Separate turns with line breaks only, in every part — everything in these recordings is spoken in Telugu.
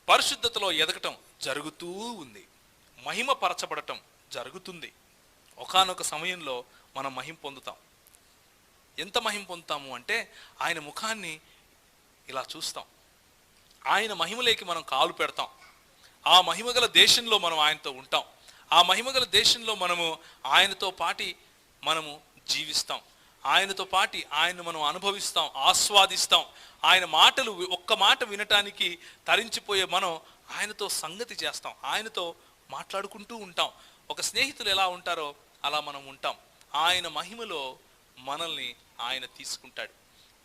పరిశుద్ధతలో ఎదగటం జరుగుతూ ఉంది, మహిమ పరచబడటం జరుగుతుంది. ఒకానొక సమయంలో మనం మహిమ పొందుతాం. ఎంత మహిమ పొందుతాము అంటే ఆయన ముఖాన్ని ఇలా చూస్తాం, ఆయన మహిమలోకి మనం కాలు పెడతాం. ఆ మహిమగల దేశంలో మనం ఆయనతో ఉంటాం. ఆ మహిమగల దేశంలో మనము ఆయనతో పాటి మనము జీవిస్తాం. ఆయనతో పాటి ఆయన్ని మనం అనుభవిస్తాం, ఆస్వాదిస్తాం. ఆయన మాటలు ఒక్క మాట వినటానికి తరించిపోయే మనం ఆయనతో సంగతి చేస్తాం, ఆయనతో మాట్లాడుకుంటూ ఉంటాం. ఒక స్నేహితులు ఎలా ఉంటారో అలా మనం ఉంటాం. ఆయన మహిమలో మనల్ని ఆయన తీసుకుంటాడు.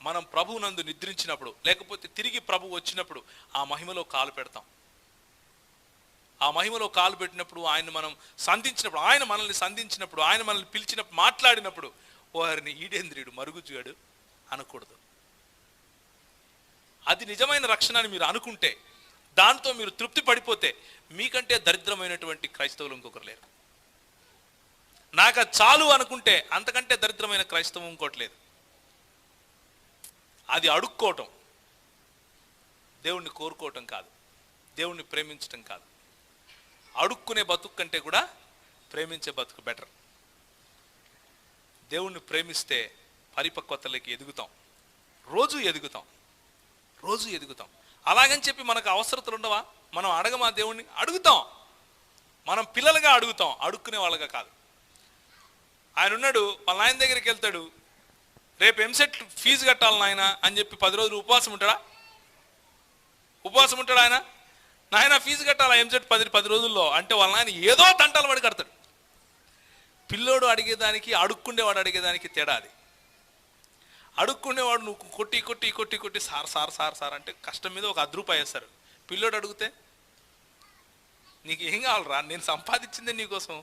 మనం ప్రభువునందు నిద్రించినప్పుడు, లేకపోతే తిరిగి ప్రభు వచ్చినప్పుడు ఆ మహిమలో కాలు పెడతాం. ఆ మహిమలో కాలు పెట్టినప్పుడు ఆయన మనం సంధించినప్పుడు, ఆయన మనల్ని సంధించినప్పుడు, ఆయన మనల్ని పిలిచినప్పుడు, మాట్లాడినప్పుడు వారిని ఈడేంద్రియుడు మరుగుజ్జుగాడు అనకూడదు. అది నిజమైన రక్షణ అని మీరు అనుకుంటే, దాంతో మీరు తృప్తి పడిపోతే, మీకంటే దరిద్రమైనటువంటి క్రైస్తవులు ఇంకొకరు లేరు. నాకు అది చాలు అనుకుంటే అంతకంటే దరిద్రమైన క్రైస్తవం ఇంకోటి లేదు. అది అడుక్కోవటం, దేవుణ్ణి కోరుకోవటం కాదు, దేవుణ్ణి ప్రేమించటం కాదు. అడుక్కునే బతుకు కంటే కూడా ప్రేమించే బతుకు బెటర్. దేవుణ్ణి ప్రేమిస్తే పరిపక్వతలోకి ఎదుగుతాం, రోజు ఎదుగుతాం, రోజు ఎదుగుతాం. అలాగని చెప్పి మనకు అవసరతలు ఉండవా? మనం అడగమా దేవుణ్ణి? అడుగుతాం. మనం పిల్లలుగా అడుగుతాం, అడుక్కునే వాళ్ళగా కాదు. ఆయన ఉన్నాడు, వాళ్ళ నాయన దగ్గరికి వెళ్తాడు, రేపు ఎంసెట్ ఫీజు కట్టాలి నాయన అని చెప్పి 10 రోజులు ఉపవాసం ఉంటాడా? ఉపవాసం ఉంటాడు ఆయన? నాయన ఫీజు కట్టాలా ఎంసెట్ 10 రోజుల్లో అంటే వాళ్ళ నాయన ఏదో తంటాలు పడి కడతాడు. పిల్లోడు అడిగేదానికి అడుక్కుండేవాడు అడిగేదానికి తేడా అది. అడుక్కుండేవాడు నువ్వు కొట్టి కొట్టి కొట్టి కొట్టి సార్ సార్ సార్ సార్ అంటే కష్టం మీద ఒక 10 రూపాయలు వేస్తారు. పిల్లోడు అడిగితే నీకు ఏం కావాలరా, నేను సంపాదించిందే నీకోసం.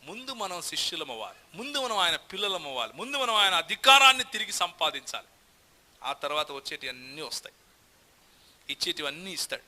ముందు మనం శిష్యులం అవ్వాలి, ముందు మనం ఆయన పిల్లలం అవ్వాలి, ముందు మనం ఆయన అధికారాన్ని తిరిగి సంపాదించాలి. ఆ తర్వాత వచ్చేటివన్నీ వస్తాయి, ఇచ్చేటివన్నీ ఇస్తాడు.